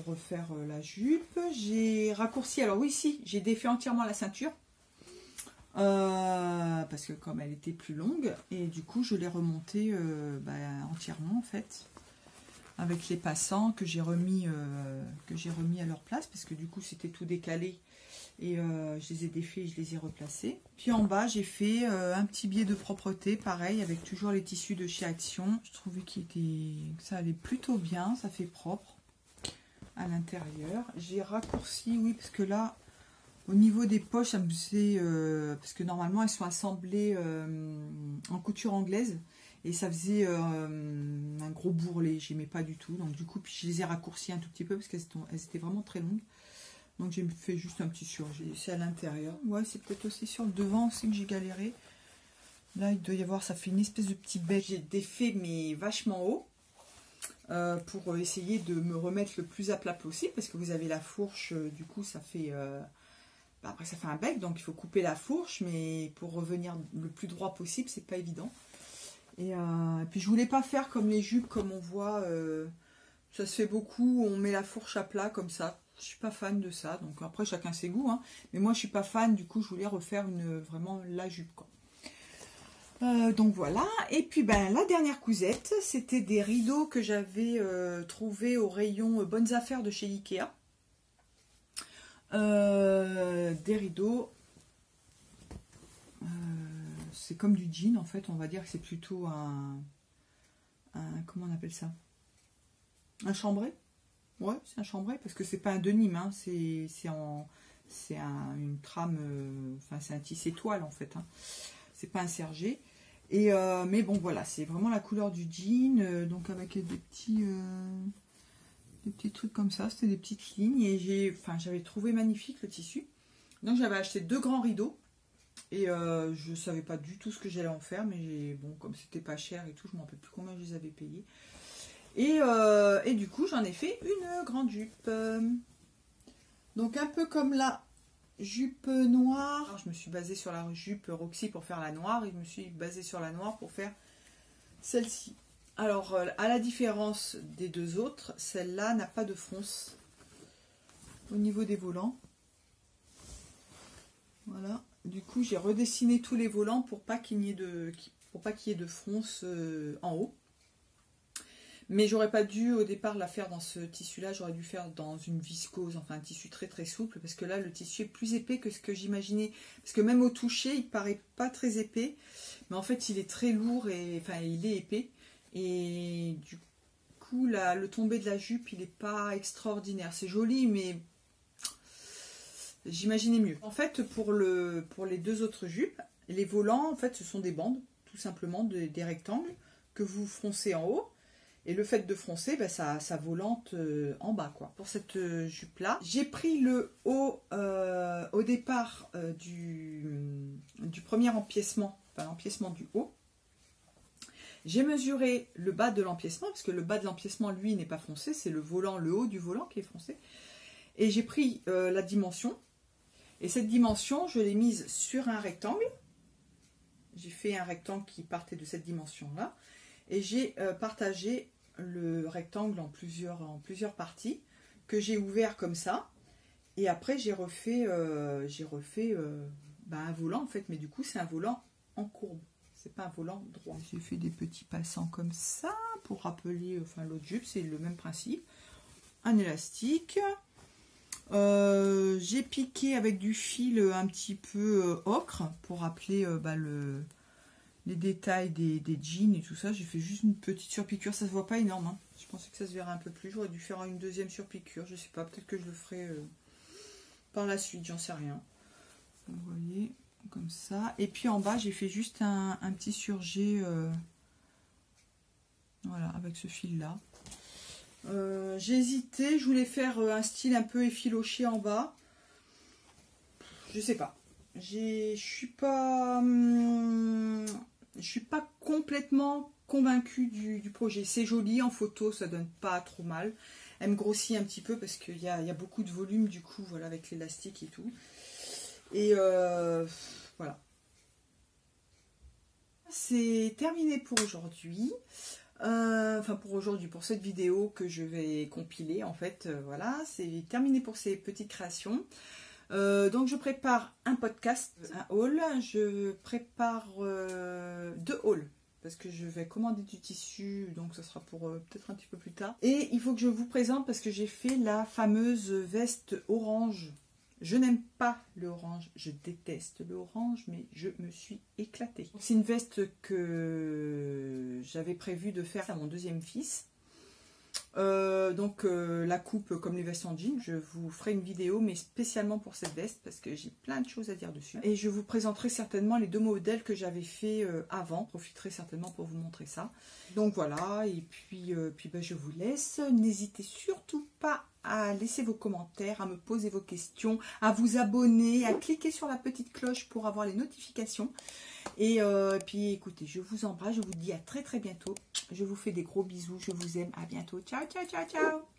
refaire la jupe. J'ai raccourci, alors oui, si, j'ai défait entièrement la ceinture. Parce que comme elle était plus longue, et du coup je l'ai remontée entièrement en fait, avec les passants que j'ai remis à leur place, parce que du coup c'était tout décalé, et je les ai défaits et je les ai replacés. Puis en bas j'ai fait un petit biais de propreté, pareil, avec toujours les tissus de chez Action. Je trouvais que ça allait plutôt bien, ça fait propre à l'intérieur. J'ai raccourci, oui, parce que là, au niveau des poches, ça me faisait... parce que normalement, elles sont assemblées en couture anglaise. Et ça faisait un gros bourrelet. J'aimais pas du tout. Donc du coup, puis je les ai raccourcies un tout petit peu parce qu'elles étaient vraiment très longues. Donc j'ai fait juste un petit surjet. C'est à l'intérieur. Ouais, c'est peut-être aussi sur le devant aussi que j'ai galéré. Là, il doit y avoir... Ça fait une espèce de petit bec. J'ai défait, mais vachement haut. Pour essayer de me remettre le plus à plat possible. Parce que vous avez la fourche. Du coup, ça fait... après ça fait un bec, donc il faut couper la fourche, mais pour revenir le plus droit possible, c'est pas évident. Et puis je voulais pas faire comme les jupes, comme on voit, ça se fait beaucoup, on met la fourche à plat comme ça. Je suis pas fan de ça, donc après chacun ses goûts, hein. Mais moi je suis pas fan, du coup je voulais refaire vraiment la jupe, quoi. Donc voilà, et puis ben la dernière cousette, c'était des rideaux que j'avais trouvés au rayon Bonnes Affaires de chez Ikea. Des rideaux, c'est comme du jean en fait, on va dire que c'est plutôt un comment on appelle ça, un chambray. Ouais, c'est un chambray parce que c'est pas un denim, hein, c'est une trame, enfin c'est un tissé toile en fait, hein. C'est pas un sergé. Et mais bon voilà, c'est vraiment la couleur du jean, donc avec des petits trucs comme ça, c'était des petites lignes, et j'avais trouvé magnifique le tissu. Donc j'avais acheté 2 grands rideaux et je savais pas du tout ce que j'allais en faire, mais bon, comme c'était pas cher et tout, je me rappelle plus combien je les avais payés. Et du coup j'en ai fait une grande jupe, donc un peu comme la jupe noire. Alors, je me suis basée sur la jupe Roxy pour faire la noire, et je me suis basée sur la noire pour faire celle-ci. Alors à la différence des 2 autres, celle-là n'a pas de fronce au niveau des volants. Voilà, du coup j'ai redessiné tous les volants pour pas qu'il y ait de fronce en haut. Mais j'aurais pas dû au départ la faire dans ce tissu là, j'aurais dû faire dans une viscose, enfin un tissu très très souple, parce que là le tissu est plus épais que ce que j'imaginais, parce que même au toucher il paraît pas très épais, mais en fait il est très lourd, et enfin il est épais, et du coup le tombé de la jupe il est pas extraordinaire, c'est joli mais j'imaginais mieux. En fait pour les 2 autres jupes, les volants en fait ce sont des bandes, tout simplement des rectangles que vous froncez en haut. Et le fait de froncer, ben ça volante en bas, quoi. Pour cette jupe-là, j'ai pris le haut au départ du premier empiècement, enfin l'empiècement du haut. J'ai mesuré le bas de l'empiècement, parce que le bas de l'empiècement, lui, n'est pas froncé, c'est le haut du volant qui est froncé. Et j'ai pris la dimension, et cette dimension, je l'ai mise sur un rectangle. J'ai fait un rectangle qui partait de cette dimension-là, et j'ai partagé le rectangle en plusieurs parties que j'ai ouvert comme ça, et après j'ai refait un volant en fait, mais du coup c'est un volant en courbe, c'est pas un volant droit. J'ai fait des petits passants comme ça pour rappeler, enfin l'autre jupe c'est le même principe, un élastique, j'ai piqué avec du fil un petit peu ocre pour rappeler les détails des jeans et tout ça. J'ai fait juste une petite surpiqûre, ça se voit pas énorme, hein. Je pensais que ça se verrait un peu plus, j'aurais dû faire une deuxième surpiqûre, je sais pas, peut-être que je le ferai par la suite, j'en sais rien. Vous voyez, comme ça. Et puis en bas j'ai fait juste un petit surjet, voilà, avec ce fil là. J'ai hésité, je voulais faire un style un peu effiloché en bas, je sais pas, je suis pas complètement convaincue du projet. C'est joli en photo, ça donne pas trop mal. Elle me grossit un petit peu parce qu'il y a beaucoup de volume du coup, voilà, avec l'élastique et tout. Et voilà. C'est terminé pour aujourd'hui. Enfin pour aujourd'hui, pour cette vidéo que je vais compiler en fait. Voilà, c'est terminé pour ces petites créations. Donc je prépare un podcast, un haul, je prépare 2 hauls parce que je vais commander du tissu, donc ça sera pour peut-être un petit peu plus tard. Et il faut que je vous présente parce que j'ai fait la fameuse veste orange. Je n'aime pas le orange, je déteste le orange, mais je me suis éclatée. C'est une veste que j'avais prévu de faire à mon 2e fils. La coupe comme les vestes en jean, je vous ferai une vidéo mais spécialement pour cette veste parce que j'ai plein de choses à dire dessus, et je vous présenterai certainement les 2 modèles que j'avais fait avant, je profiterai certainement pour vous montrer ça. Donc voilà, et puis je vous laisse, n'hésitez surtout pas à laisser vos commentaires, à me poser vos questions, à vous abonner, à cliquer sur la petite cloche pour avoir les notifications. Et puis écoutez, je vous embrasse, je vous dis à très très bientôt. Je vous fais des gros bisous, je vous aime, à bientôt. Ciao, ciao, ciao, ciao.